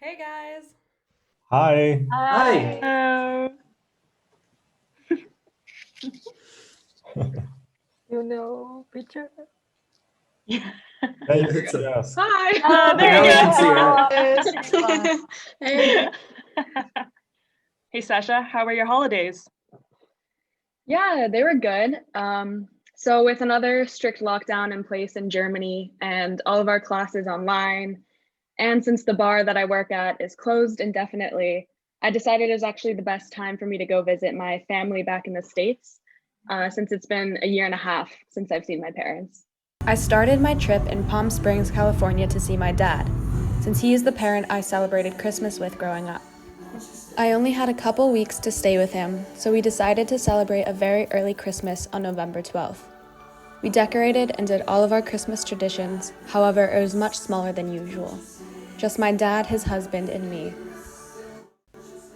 Hey guys. Hi. Hi. Hello. Picture? Yeah, you can It's see a- us. Hi. Oh, now we can see Hey. Hey, Sasha, how were your holidays? Yeah, they were good. So with another strict lockdown in place in Germany and all of our classes online, and since the bar that I work at is closed indefinitely, I decided it was actually the best time for me to go visit my family back in the States, since it's been a year and a half since I've seen my parents. I started my trip in Palm Springs, California to see my dad, since he is the parent I celebrated Christmas with growing up. I only had a couple weeks to stay with him, so we decided to celebrate a very early Christmas on November 12th. We decorated and did all of our Christmas traditions, however, it was much smaller than usual. Just my dad, his husband, and me.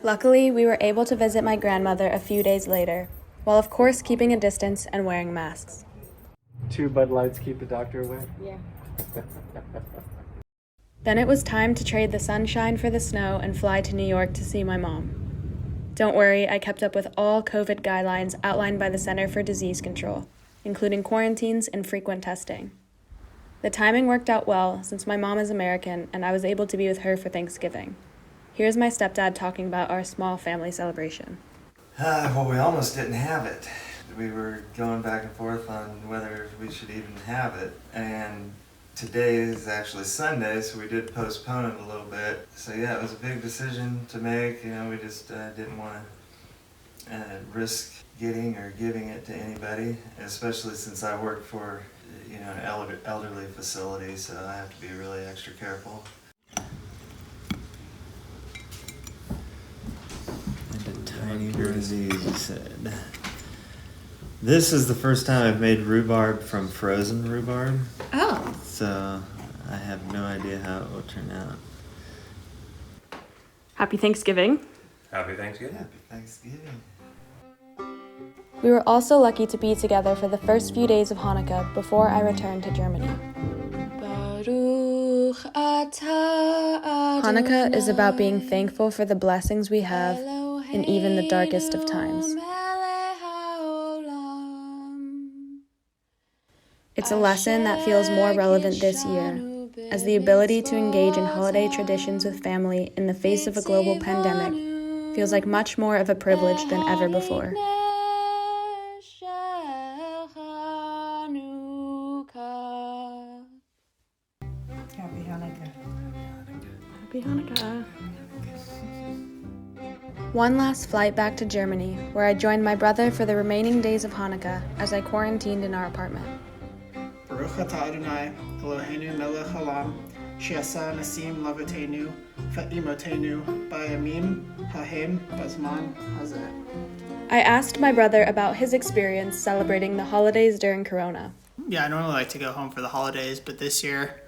Luckily, we were able to visit my grandmother a few days later, while of course keeping a distance and wearing masks. 2 Bud Lights keep the doctor away. Yeah. Then it was time to trade the sunshine for the snow and fly to New York to see my mom. Don't worry, I kept up with all COVID guidelines outlined by the Center for Disease Control, including quarantines and frequent testing. The timing worked out well since my mom is American and I was able to be with her for Thanksgiving. Here's my stepdad talking about our small family celebration. Well, we almost didn't have it. We were going back and forth on whether we should even have it. And today is actually Sunday, so we did postpone it a little bit. So yeah, it was a big decision to make. We just didn't want to risk getting or giving it to anybody, especially since I work for an elderly facility, so I have to be really extra careful. And a tiny you said. This is the first time I've made rhubarb from frozen rhubarb. Oh. So I have no idea how it will turn out. Happy Thanksgiving. Happy Thanksgiving. Happy Thanksgiving. We were also lucky to be together for the first few days of Hanukkah before I returned to Germany. Hanukkah is about being thankful for the blessings we have in even the darkest of times. It's a lesson that feels more relevant this year, as the ability to engage in holiday traditions with family in the face of a global pandemic feels like much more of a privilege than ever before. Happy Hanukkah. Happy Hanukkah. One last flight back to Germany, where I joined my brother for the remaining days of Hanukkah as I quarantined in our apartment. Baruch atah Adonai, Eloheinu melech haolam, she'asa nasim lavotenu, va'imotenu, bayamim hahem bazman hazeh. I asked my brother about his experience celebrating the holidays during Corona. Yeah, I normally like to go home for the holidays, but this year,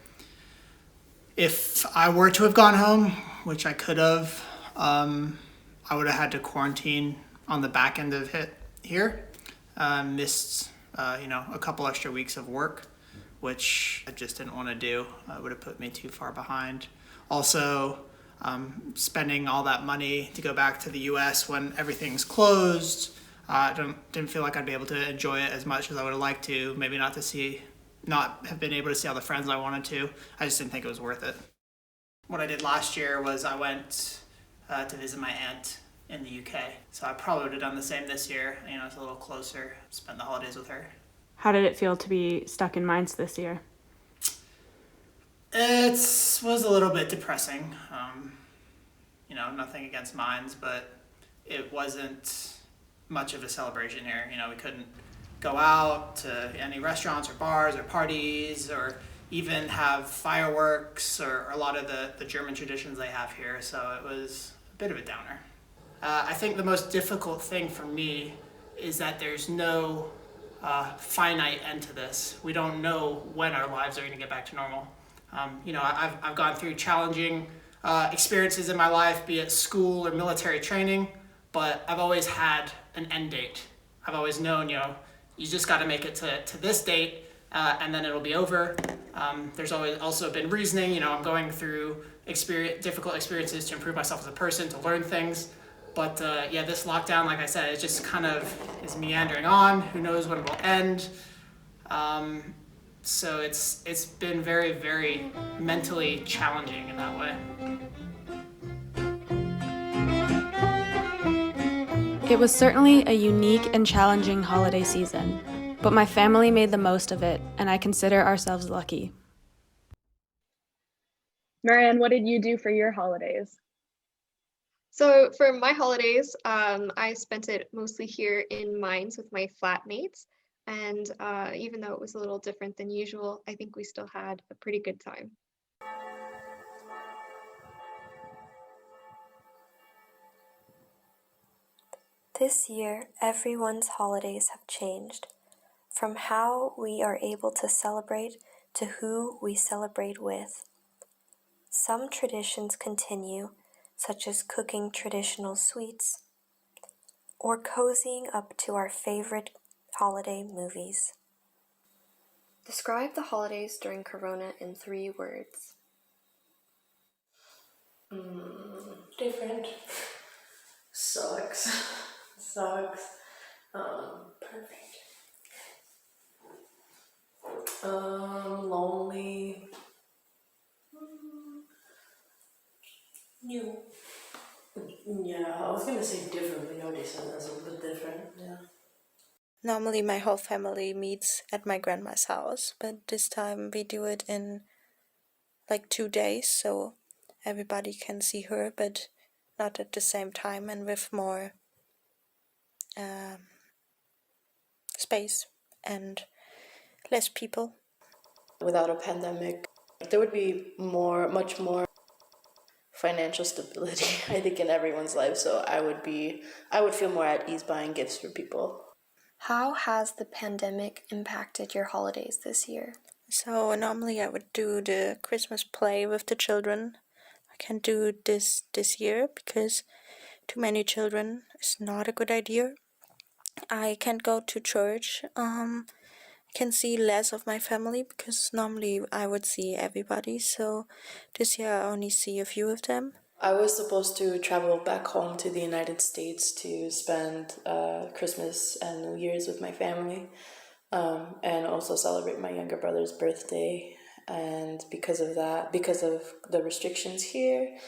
if I were to have gone home, which I could have, I would have had to quarantine on the back end of it here. Missed, a couple extra weeks of work, which I just didn't want to do. It would have put me too far behind. Also, spending all that money to go back to the U.S. when everything's closed, didn't feel like I'd be able to enjoy it as much as I would have liked to. Maybe not have been able to see all the friends I wanted to. I just didn't think it was worth it. What I did last year was I went to visit my aunt in the UK. So I probably would have done the same this year. It's a little closer, spend the holidays with her. How did it feel to be stuck in Mainz this year? It was a little bit depressing. Nothing against Mainz, but it wasn't much of a celebration here. We couldn't go out to any restaurants or bars or parties or even have fireworks or a lot of the German traditions they have here. So it was a bit of a downer. I think the most difficult thing for me is that there's no finite end to this. We don't know when our lives are going to get back to normal. I've gone through challenging experiences in my life, be it school or military training, but I've always had an end date. I've always known, you just got to make it to this date, and then it'll be over. There's always also been reasoning, you know, I'm going through difficult experiences to improve myself as a person, to learn things. But yeah, this lockdown, like I said, it just kind of is meandering on. Who knows when it will end? So it's been very, very mentally challenging in that way. It was certainly a unique and challenging holiday season, but my family made the most of it, and I consider ourselves lucky. Marianne, what did you do for your holidays? So for my holidays, I spent it mostly here in Mainz with my flatmates. And even though it was a little different than usual, I think we still had a pretty good time. This year, everyone's holidays have changed, from how we are able to celebrate to who we celebrate with. Some traditions continue, such as cooking traditional sweets or cozying up to our favorite holiday movies. Describe the holidays during Corona in 3 words. Different. Sucks. Perfect. Lonely. New. Yeah, I was gonna say different, but nowadays that's a bit different, yeah. Normally my whole family meets at my grandma's house, but this time we do it in like 2 days, so everybody can see her, but not at the same time and with more space and less people. Without a pandemic, there would be much more financial stability, I think, in everyone's life, so I would feel more at ease buying gifts for people. How has the pandemic impacted your holidays this year? So normally I would do the Christmas play with the children. I can't do this year because too many children is not a good idea. I can't go to church. I can see less of my family because normally I would see everybody. So this year I only see a few of them. I was supposed to travel back home to the United States to spend Christmas and New Year's with my family, and also celebrate my younger brother's birthday. And because of the restrictions here,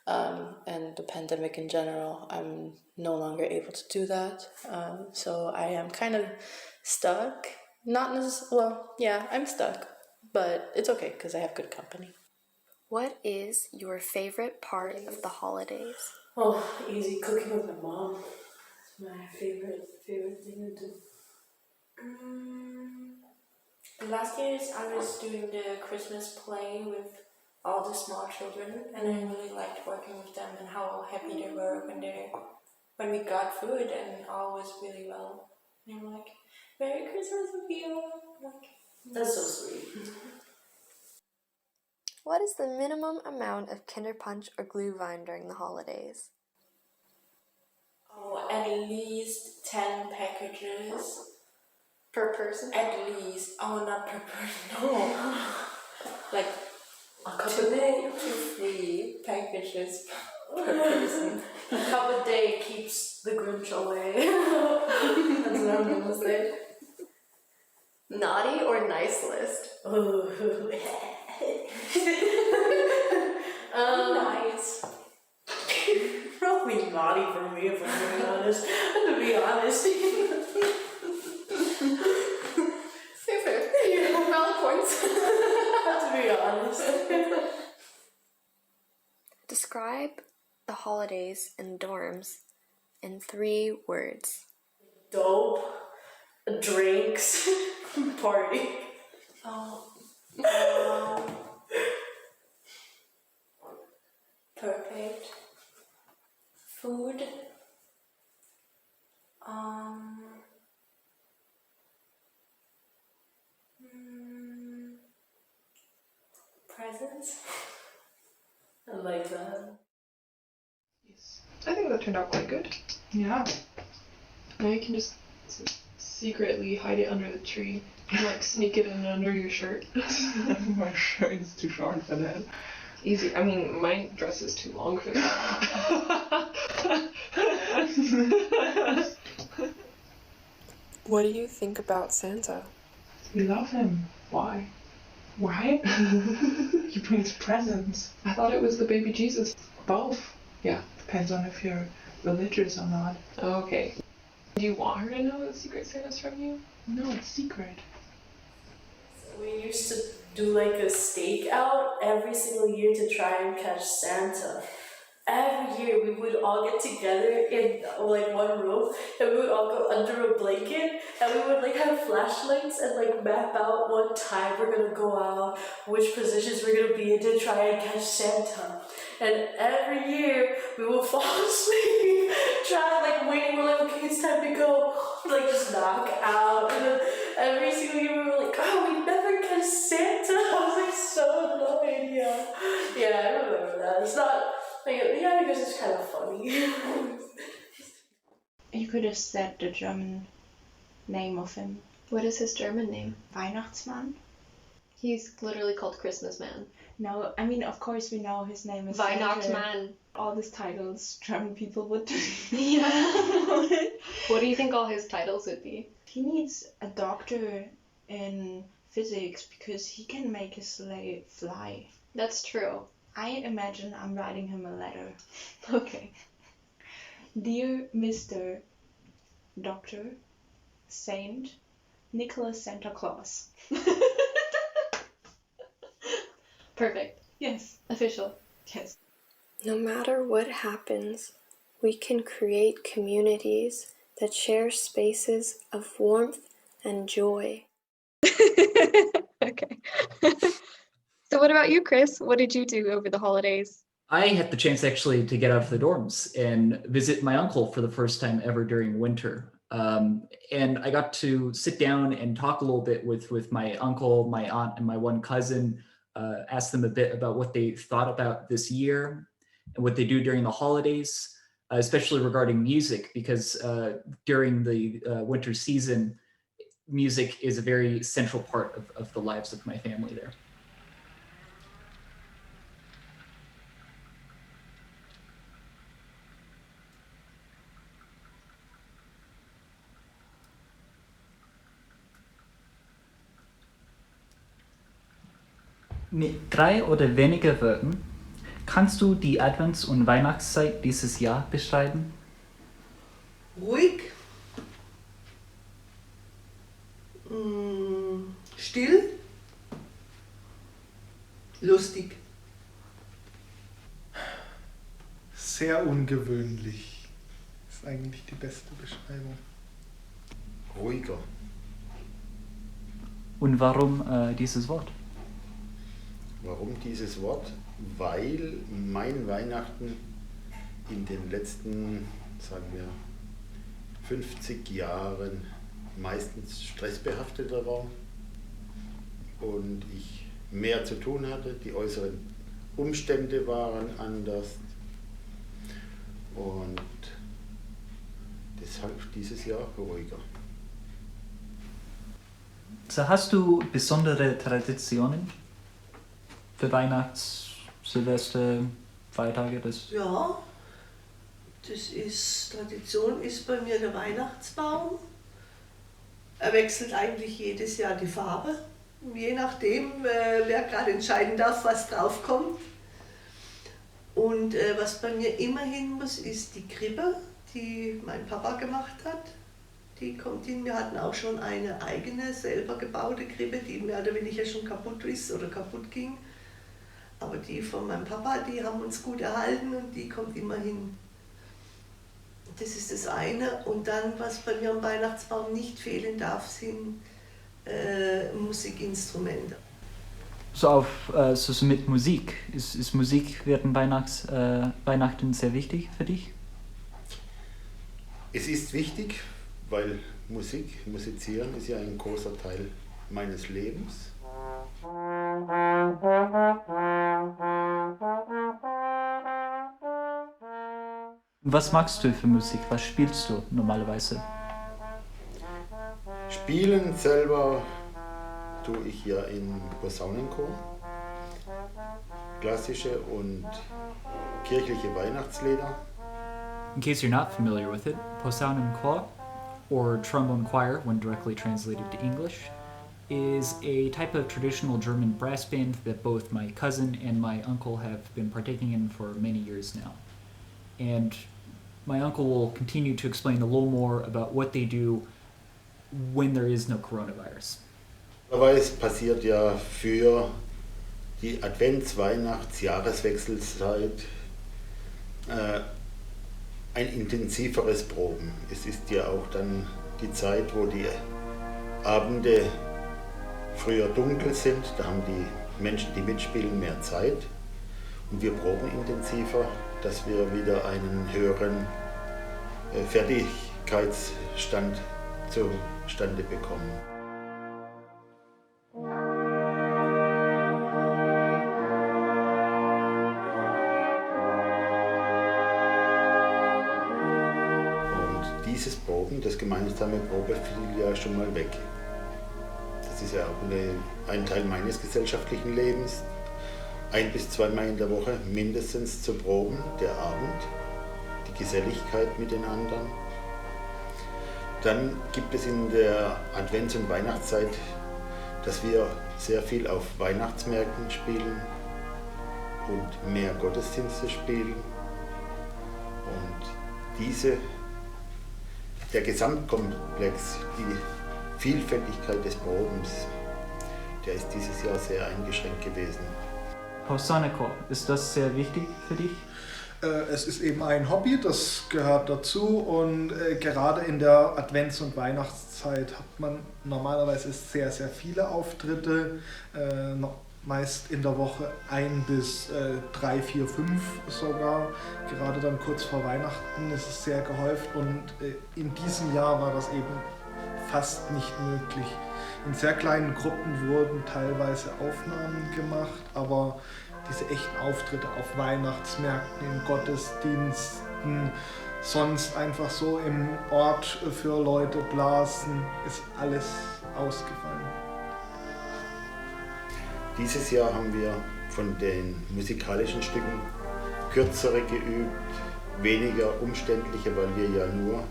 and the pandemic in general, I'm no longer able to do that. So I am kind of stuck. I'm stuck, but it's okay because I have good company. What is your favorite part of the holidays? Oh, easy cooking with my mom. It's my favorite thing to do. The last years I was doing the Christmas play with all the small children, and I really liked working with them and how happy they were when we got food and all was really well. And they were like, "Merry Christmas with you." Like, that's so sweet. What is the minimum amount of Kinder Punch or Glühwein during the holidays? Oh, at least 10 packages. Per person? At least. Oh, not per person. No. Like A cup a day. 2 to 3 packages per person. A cup a day keeps the Grinch away. That's what I'm gonna say. Naughty or nice list? Nice. Probably naughty for me if I'm being honest. To be honest. Super. Valid points. To be honest. Describe the holidays in dorms in 3 words. Dope. Drinks. Party. Perfect. Food. Presents. I like that. I think that turned out quite good. Yeah. Now you can just secretly hide it under the tree And like sneak it in under your shirt. My shirt is too short for that. Easy. I mean, my dress is too long for that. What do you think about Santa? We love him. Why? Why? He brings presents. I thought it was the baby Jesus. Both. Yeah. Depends on if you're religious or not. Okay. Do you want her to know that Secret Santa's from you? No, it's secret. We used to do like a stakeout every single year to try and catch Santa. Every year we would all get together in like one room and we would all go under a blanket and we would like have flashlights and like map out what time we're gonna go out, which positions we're gonna be in to try and catch Santa. And every year we will fall asleep, try like waiting, we're like, okay, it's time to go, like just knock out. And then every single year we were like, oh, we never catch Santa. I was like so annoyed, yeah, I remember that. It's not like, yeah, because it's kind of funny. You could have said the German name of him. What is his German name? Weihnachtsmann? He's literally called Christmas Man. No, I mean, of course we know his name is Weihnachtsmann. All these titles German people would Yeah. What do you think all his titles would be? He needs a doctor in physics because he can make his sleigh fly. That's true. I imagine I'm writing him a letter. Okay. Dear Mr. Dr. Saint Nicholas Santa Claus. Perfect. Yes. Official. Yes. No matter what happens, we can create communities that share spaces of warmth and joy. Okay. So what about you, Chris? What did you do over the holidays? I had the chance actually to get out of the dorms and visit my uncle for the first time ever during winter. And I got to sit down and talk a little bit with my uncle, my aunt, and my one cousin, ask them a bit about what they thought about this year and what they do during the holidays, especially regarding music, because during the winter season, music is a very central part of the lives of my family there. Mit 3 oder weniger Wörtern kannst du die Advents- und Weihnachtszeit dieses Jahr beschreiben? Ruhig, still, lustig. Sehr ungewöhnlich. Ist eigentlich die beste Beschreibung. Ruhiger. Und warum dieses Wort? Warum dieses Wort? Weil mein Weihnachten in den letzten, sagen wir, 50 Jahren meistens stressbehafteter war und ich mehr zu tun hatte. Die äußeren Umstände waren anders und deshalb dieses Jahr ruhiger. So, hast du besondere Traditionen für Weihnachts-, Silvester, Feiertage? Ja, Tradition ist bei mir der Weihnachtsbaum. Er wechselt eigentlich jedes Jahr die Farbe, je nachdem, wer gerade entscheiden darf, was drauf kommt. Und was bei mir immer hin muss, ist die Krippe, die mein Papa gemacht hat. Die kommt hin. Wir hatten auch schon eine eigene, selber gebaute Krippe, die mehr oder weniger schon kaputt ist oder kaputt ging. Aber die von meinem Papa, die haben uns gut erhalten und die kommt immer hin. Das ist das eine. Und dann, was bei mir am Weihnachtsbaum nicht fehlen darf, sind Musikinstrumente. So mit Musik. Ist Musik während Weihnachten sehr wichtig für dich? Es ist wichtig, weil Musizieren ist ja ein großer Teil meines Lebens. Was magst du für Musik? Was spielst du normalerweise? Spielen selber tue ich ja im Posaunenchor. Klassische und kirchliche Weihnachtslieder. In case you're not familiar with it, Posaunenchor, or trombone choir when directly translated to English, is a type of traditional German brass band that both my cousin and my uncle have been partaking in for many years now. And my uncle will continue to explain a little more about what they do when there is no coronavirus. Normalerweise passiert ja für die Advents-, Weihnachts-, Jahreswechselzeit ein intensiveres Proben. Es ist ja auch dann die Zeit, wo die Abende früher dunkel sind, da haben die Menschen, die mitspielen, mehr Zeit und wir proben intensiver, dass wir wieder einen höheren Fertigkeitsstand zustande bekommen. Und dieses Proben, das gemeinsame Probe, fiel ja schon mal weg. Das ist ja auch ein Teil meines gesellschaftlichen Lebens. 1 bis 2 Mal in der Woche mindestens zu proben, der Abend, die Geselligkeit mit den anderen. Dann gibt es in der Advents- und Weihnachtszeit, dass wir sehr viel auf Weihnachtsmärkten spielen und mehr Gottesdienste spielen. Und der Gesamtkomplex, die Vielfältigkeit des Probens, der ist dieses Jahr sehr eingeschränkt gewesen. Posaunenchor, ist das sehr wichtig für dich? Es ist eben ein Hobby, das gehört dazu und gerade in der Advents- und Weihnachtszeit hat man normalerweise sehr, sehr viele Auftritte, meist in der Woche 1 bis 3, 4, 5 sogar. Gerade dann kurz vor Weihnachten ist es sehr gehäuft und in diesem Jahr war das eben fast nicht möglich. In sehr kleinen Gruppen wurden teilweise Aufnahmen gemacht, aber diese echten Auftritte auf Weihnachtsmärkten, in Gottesdiensten, sonst einfach so im Ort für Leute blasen, ist alles ausgefallen. Dieses Jahr haben wir von den musikalischen Stücken kürzere geübt, weniger umständliche, weil wir ja nur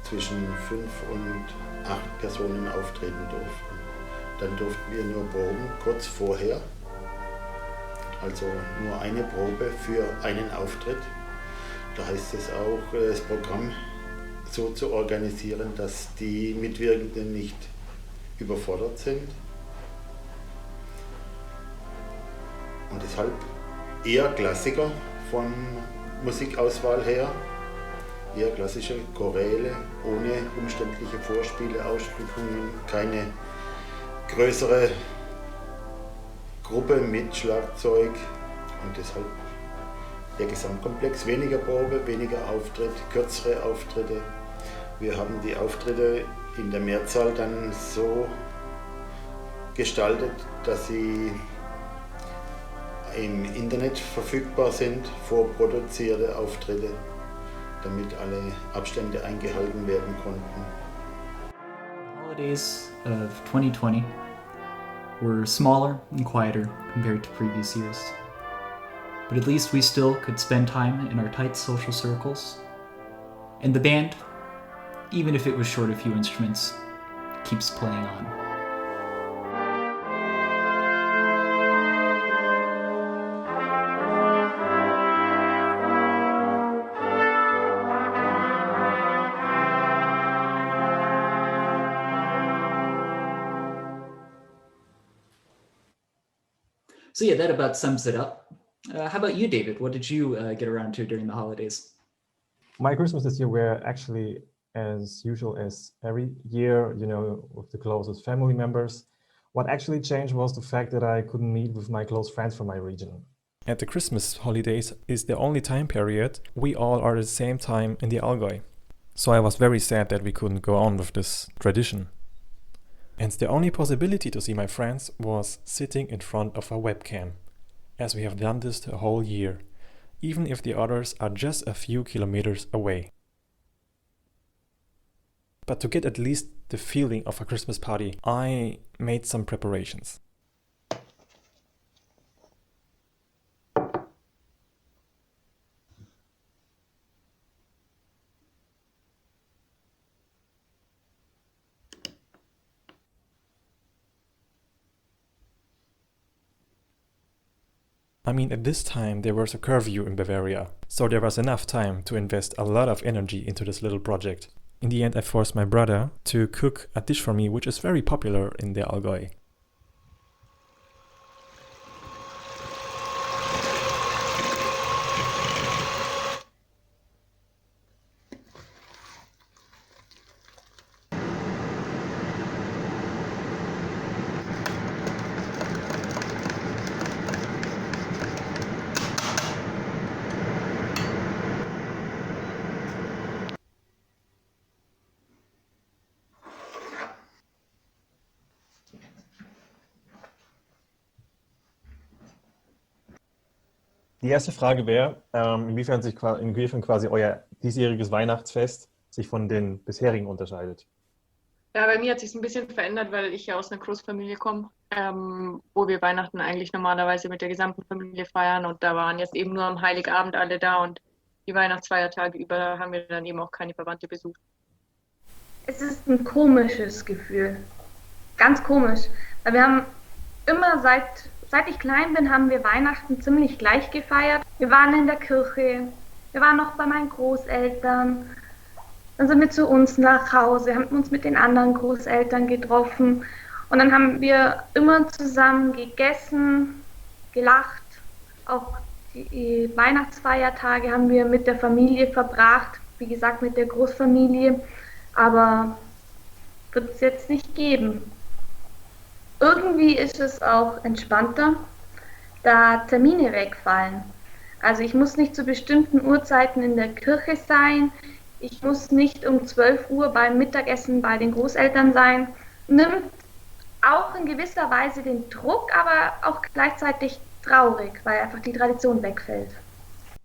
zwischen 5 und 8 Personen auftreten durften. Dann durften wir nur proben, kurz vorher. Also nur eine Probe für einen Auftritt. Da heißt es auch, das Programm so zu organisieren, dass die Mitwirkenden nicht überfordert sind. Und deshalb eher Klassiker von Musikauswahl her. Eher klassische Choräle, ohne umständliche Vorspiele, Ausschmückungen, keine größere Gruppe mit Schlagzeug und deshalb der Gesamtkomplex. Weniger Probe, weniger Auftritt, kürzere Auftritte. Wir haben die Auftritte in der Mehrzahl dann so gestaltet, dass sie im Internet verfügbar sind, vorproduzierte Auftritte, damit alle Abstände eingehalten werden konnten. The holidays of 2020 were smaller and quieter compared to previous years. But at least we still could spend time in our tight social circles. And the band, even if it was short a few instruments, keeps playing on. So yeah, that about sums it up. How about you, David? What did you get around to during the holidays? My Christmas this year were actually as usual as every year, you know, with the closest family members. What actually changed was the fact that I couldn't meet with my close friends from my region. And the Christmas holidays is the only time period we all are at the same time in the Allgäu. So I was very sad that we couldn't go on with this tradition. And the only possibility to see my friends was sitting in front of a webcam, as we have done this the whole year, even if the others are just a few kilometers away. but to get at least the feeling of a Christmas party, I made some preparations. I mean, at this time there was a curfew in Bavaria, so there was enough time to invest a lot of energy into this little project. In the end, I forced my brother to cook a dish for me, which is very popular in the Allgäu. Die erste Frage wäre, inwiefern quasi euer diesjähriges Weihnachtsfest sich von den bisherigen unterscheidet. Ja, bei mir hat sich ein bisschen verändert, weil ich ja aus einer Großfamilie komme, wo wir Weihnachten eigentlich normalerweise mit der gesamten Familie feiern und da waren jetzt eben nur am Heiligabend alle da und die Weihnachtsfeiertage über haben wir dann eben auch keine Verwandte besucht. Es ist ein komisches Gefühl, ganz komisch, weil wir haben immer seit ich klein bin, haben wir Weihnachten ziemlich gleich gefeiert. Wir waren in der Kirche, wir waren noch bei meinen Großeltern, dann sind wir zu uns nach Hause, haben uns mit den anderen Großeltern getroffen und dann haben wir immer zusammen gegessen, gelacht. Auch die Weihnachtsfeiertage haben wir mit der Familie verbracht, wie gesagt mit der Großfamilie, aber wird es jetzt nicht geben. Irgendwie ist es auch entspannter, da Termine wegfallen. Also ich muss nicht zu bestimmten Uhrzeiten in der Kirche sein, ich muss nicht um 12 Uhr beim Mittagessen bei den Großeltern sein. Nimmt auch in gewisser Weise den Druck, aber auch gleichzeitig traurig, weil einfach die Tradition wegfällt.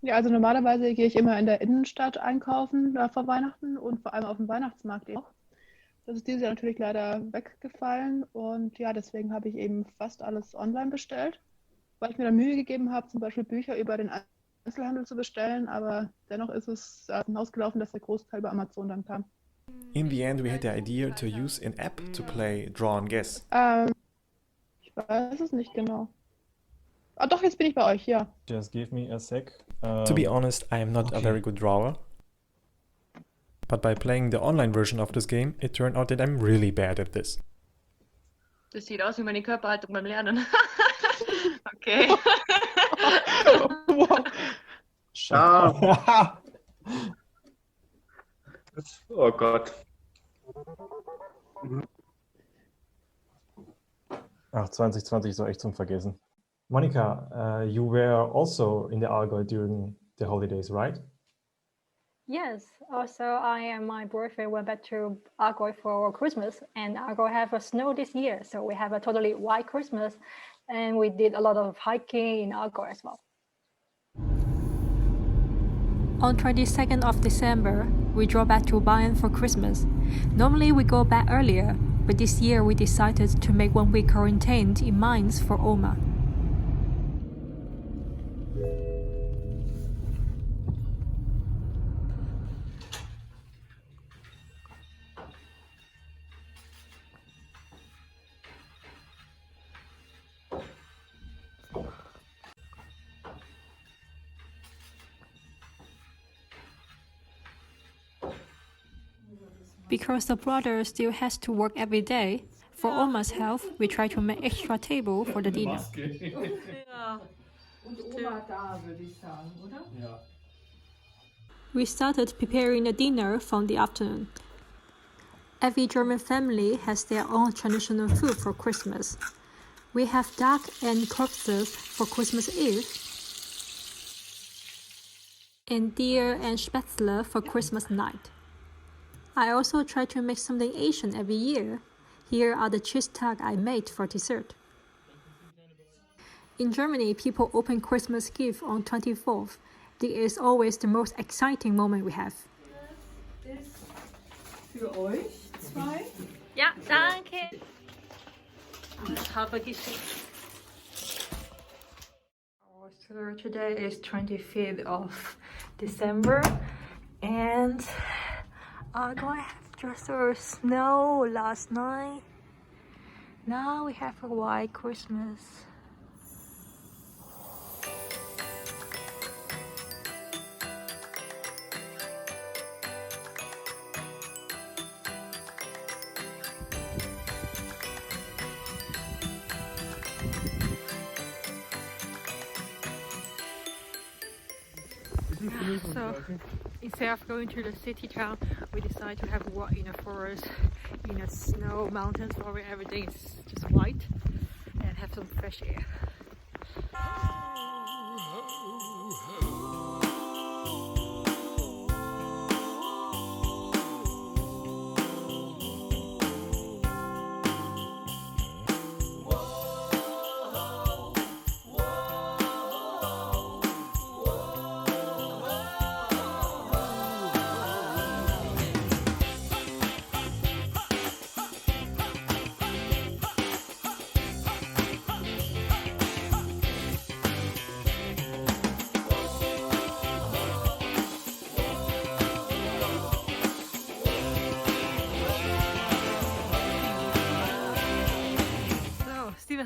Ja, also normalerweise gehe ich immer in der Innenstadt einkaufen vor Weihnachten und vor allem auf dem Weihnachtsmarkt auch. Das ist dieses Jahr natürlich leider weggefallen und ja, deswegen habe ich eben fast alles online bestellt, weil ich mir da Mühe gegeben habe, zum Beispiel Bücher über den Einzelhandel zu bestellen, aber dennoch ist es hinausgelaufen, dass der Großteil bei Amazon dann kam. In the end, we had the idea to use an app to play Draw and Guess. Ich weiß es nicht genau. Ah, doch, jetzt bin ich bei euch, ja. Just give me a sec. To be honest, I am not a very good drawer. But by playing the online version of this game, it turned out that I'm really bad at this. Das sieht aus wie meine Körperhaltung beim Lernen. Okay. Ah. Oh Gott. Ach, 2020 ist doch echt zum Vergessen. Monica, you were also in the Allgäu during the holidays, right? Yes, also I and my boyfriend went back to Allgäu for Christmas, and Allgäu have a snow this year, so we have a totally white Christmas, and we did a lot of hiking in Allgäu as well. On 22nd of December, we drove back to Bayern for Christmas. Normally we go back earlier, but this year we decided to make 1 week quarantine in Mainz for Oma. Because the brother still has to work every day, for Oma's health, we try to make extra table for the dinner. We started preparing the dinner from the afternoon. Every German family has their own traditional food for Christmas. We have duck and corpses for Christmas Eve, and deer and spätzle for Christmas night. I also try to make something Asian every year. Here are the cheese tart I made for dessert. In Germany, people open Christmas gifts on 24th. This is always the most exciting moment we have. für euch zwei. Ja, danke. Ich habe geschickt. So today is 25th of December and I have just a snow last night. Now we have a white Christmas. So instead of going to the city town, we decided to have a walk in a forest, in a snow mountains where everything is just white and have some fresh air.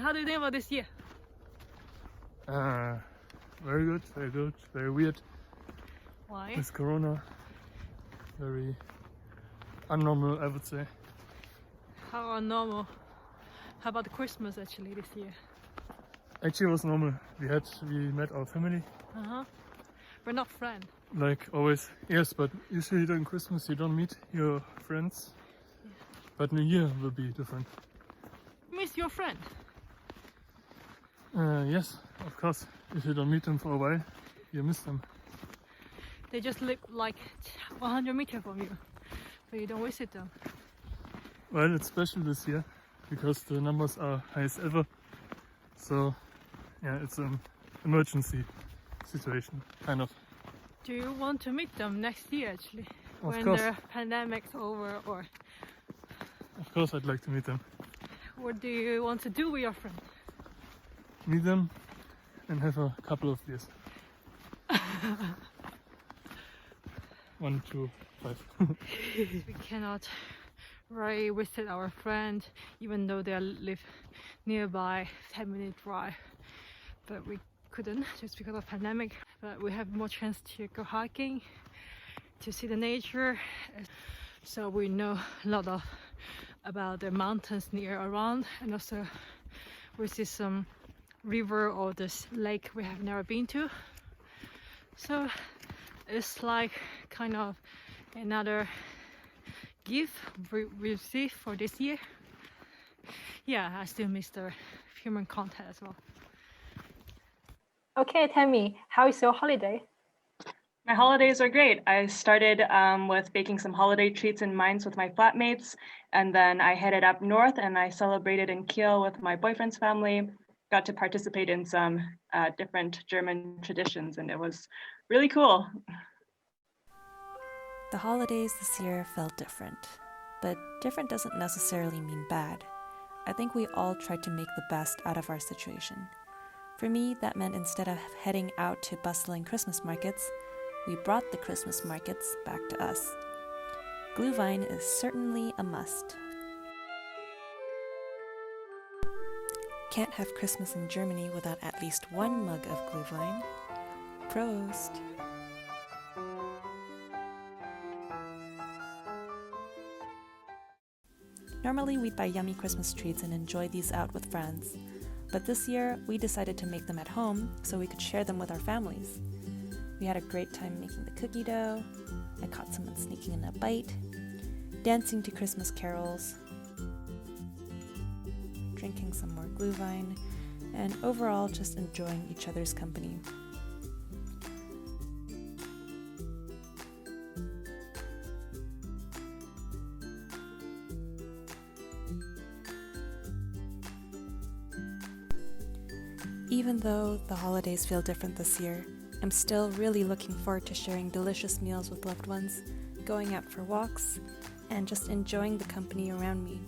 How do you think about this year? Very good, very weird. Why? It's Corona. Very unnormal, I would say. How normal? How about Christmas actually this year? Actually, it was normal. We met our family. We're not friends. Like always, yes, but usually during Christmas you don't meet your friends. Yeah. But New Year will be different. Miss your friend? Yes, of course. If you don't meet them for a while, you miss them. They just live like 100 meters from you, but you don't visit them. Well, it's special this year because the numbers are highest ever. So, yeah, it's an emergency situation, kind of. Do you want to meet them next year actually? Of when course. the pandemic's over, or Of course I'd like to meet them. what do you want to do with your friend? Meet them and have a couple of beers. 1, 2, 5. We cannot really visit our friend even though they live nearby, 10-minute drive, but we couldn't just because of pandemic. But we have more chance to go hiking, to see the nature, so we know a lot about the mountains near around, and also we see some river or this lake we have never been to. So it's like kind of another gift we received for this year. Yeah, I still miss the human contact as well. Okay, tell me, how is your holiday? My holidays are great. I started with baking some holiday treats in Mainz with my flatmates, and then I headed up north and I celebrated in Kiel with my boyfriend's family. Got to participate in some different German traditions, and it was really cool. The holidays this year felt different, but different doesn't necessarily mean bad. I think we all tried to make the best out of our situation. For me, that meant instead of heading out to bustling Christmas markets, we brought the Christmas markets back to us. Glühwein is certainly a must. Can't have Christmas in Germany without at least one mug of Glühwein. Prost! Normally we'd buy yummy Christmas treats and enjoy these out with friends, but this year we decided to make them at home so we could share them with our families. We had a great time making the cookie dough, I caught someone sneaking in a bite, dancing to Christmas carols, drinking some more Glühwein, and overall just enjoying each other's company. Even though the holidays feel different this year, I'm still really looking forward to sharing delicious meals with loved ones, going out for walks, and just enjoying the company around me.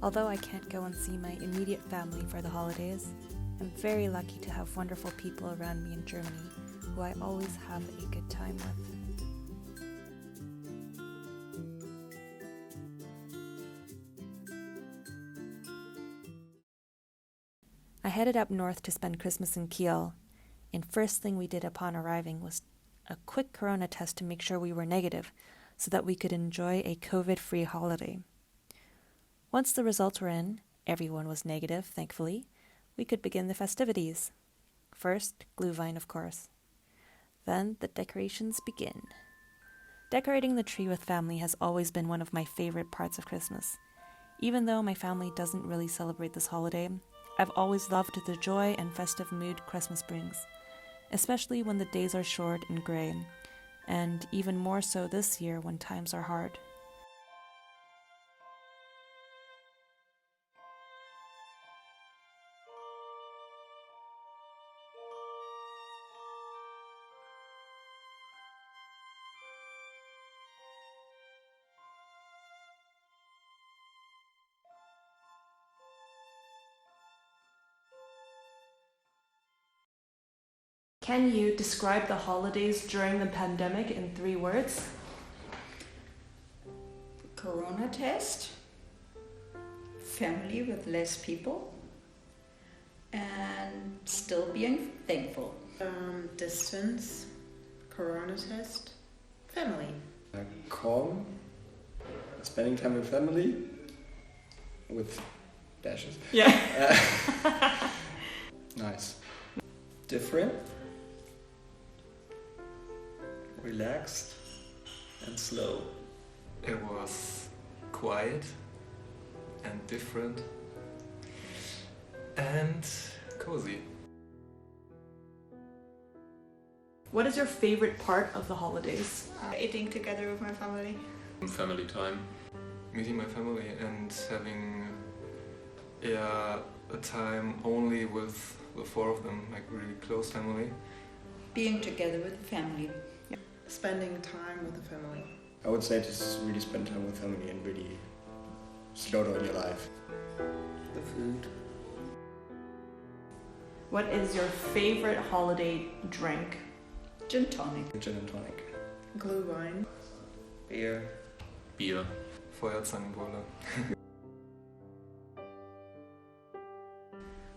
Although I can't go and see my immediate family for the holidays, I'm very lucky to have wonderful people around me in Germany who I always have a good time with. I headed up north to spend Christmas in Kiel, and first thing we did upon arriving was a quick corona test to make sure we were negative so that we could enjoy a COVID-free holiday. Once the results were in, everyone was negative, thankfully, we could begin the festivities. First, Glühwein, of course. Then the decorations begin. Decorating the tree with family has always been one of my favorite parts of Christmas. Even though my family doesn't really celebrate this holiday, I've always loved the joy and festive mood Christmas brings, especially when the days are short and gray, and even more so this year when times are hard. Can you describe the holidays during the pandemic in 3 words? Corona test, family with less people, and still being thankful. Distance, Corona test, family. Calm, spending time with family, with dashes. Yeah. Nice. Different, relaxed, and slow. It was quiet and different and cozy. What is your favorite part of the holidays? Eating together with my family. Family time. Meeting my family and having a time only with the 4 of them, like really close family. Being together with the family. Spending time with the family. I would say just really spend time with family and really slow down your life. The food. What is your favorite holiday drink? Gin tonic. Gin and tonic. Glühwein. Beer. Bier. Feuerzangenbowle.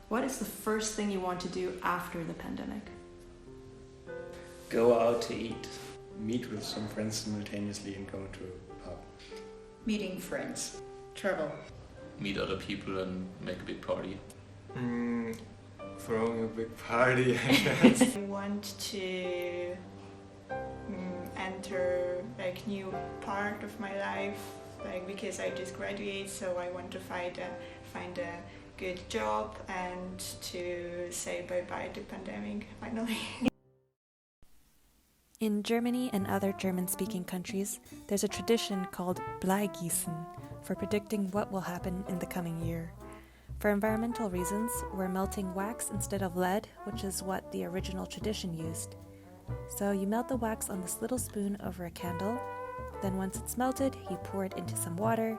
What is the first thing you want to do after the pandemic? Go out to eat. Meet with some friends simultaneously and go to a pub. Meeting friends. Travel. Meet other people and make a big party. Throwing a big party, I guess. I want to enter like new part of my life, like because I just graduated, so I want to find a good job and to say bye-bye to pandemic finally. In Germany and other German-speaking countries, there's a tradition called Bleigießen for predicting what will happen in the coming year. For environmental reasons, we're melting wax instead of lead, which is what the original tradition used. So you melt the wax on this little spoon over a candle, then once it's melted, you pour it into some water,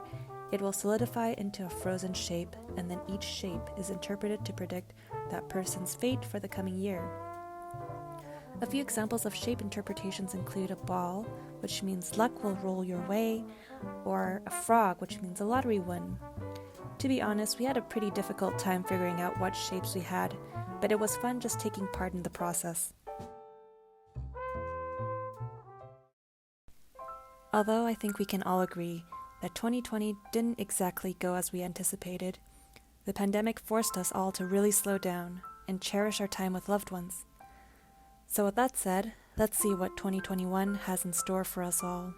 it will solidify into a frozen shape, and then each shape is interpreted to predict that person's fate for the coming year. A few examples of shape interpretations include a ball, which means luck will roll your way, or a frog, which means a lottery win. To be honest, we had a pretty difficult time figuring out what shapes we had, but it was fun just taking part in the process. Although I think we can all agree that 2020 didn't exactly go as we anticipated, the pandemic forced us all to really slow down and cherish our time with loved ones. So with that said, let's see what 2021 has in store for us all.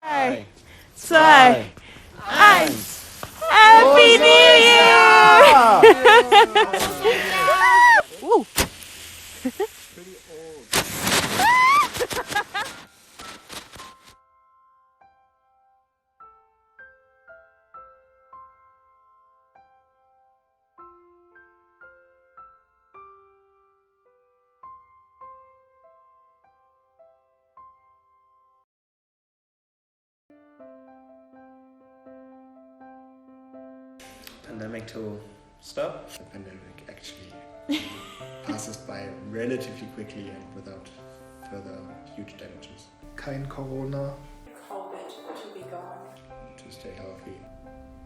3, 2, 1. Happy New Year! Woo! pandemic to stop. The pandemic actually passes by relatively quickly and without further huge damages. Kein Corona. COVID to be gone. To stay healthy.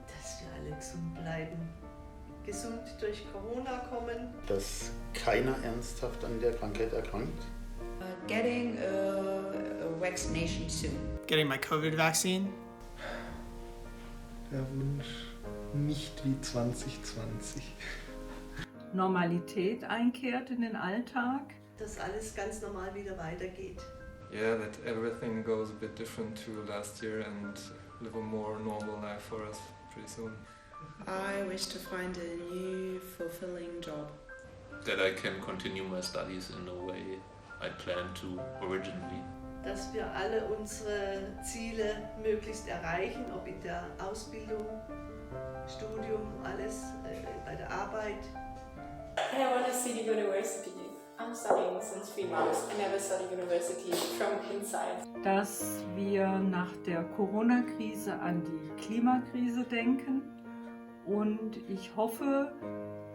Dass wir alle gesund bleiben. Gesund durch Corona kommen. Dass keiner ernsthaft an der Krankheit erkrankt. Getting a vaccination soon. Getting my COVID vaccine. Der Wunsch nicht wie 2020. Normalität einkehrt in den Alltag. Dass alles ganz normal wieder weitergeht. Yeah, that everything goes a bit different to last year and live a more normal life for us pretty soon. I wish to find a new, fulfilling job. That I can continue my studies in the way I planned to originally. Dass wir alle unsere Ziele möglichst erreichen, ob in der Ausbildung, Studium, alles, bei der Arbeit. I want to see the university. I'm studying since 3 months. I never studied university from inside. Dass wir nach der Corona-Krise an die Klimakrise denken und ich hoffe,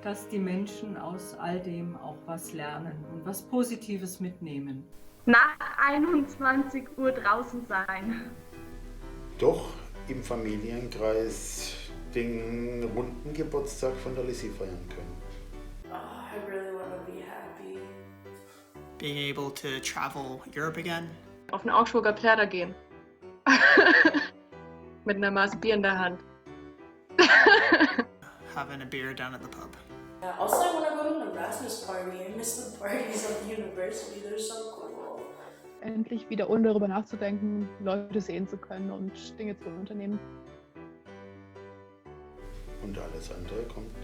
dass die Menschen aus all dem auch was lernen und was Positives mitnehmen. Nach 21 Uhr draußen sein. Doch im Familienkreis den runden Geburtstag von der Lissy feiern können. I really want to be happy. Being able to travel Europe again. Auf eine Augsburger Pläder gehen. Mit einer Maß Bier in der Hand. Having a beer down at the pub. Also, I want to go to an Erasmus party. I miss the parties at the university. They're so cool. Endlich wieder ohne darüber nachzudenken, Leute sehen zu können und Dinge zu unternehmen. Und alles andere kommt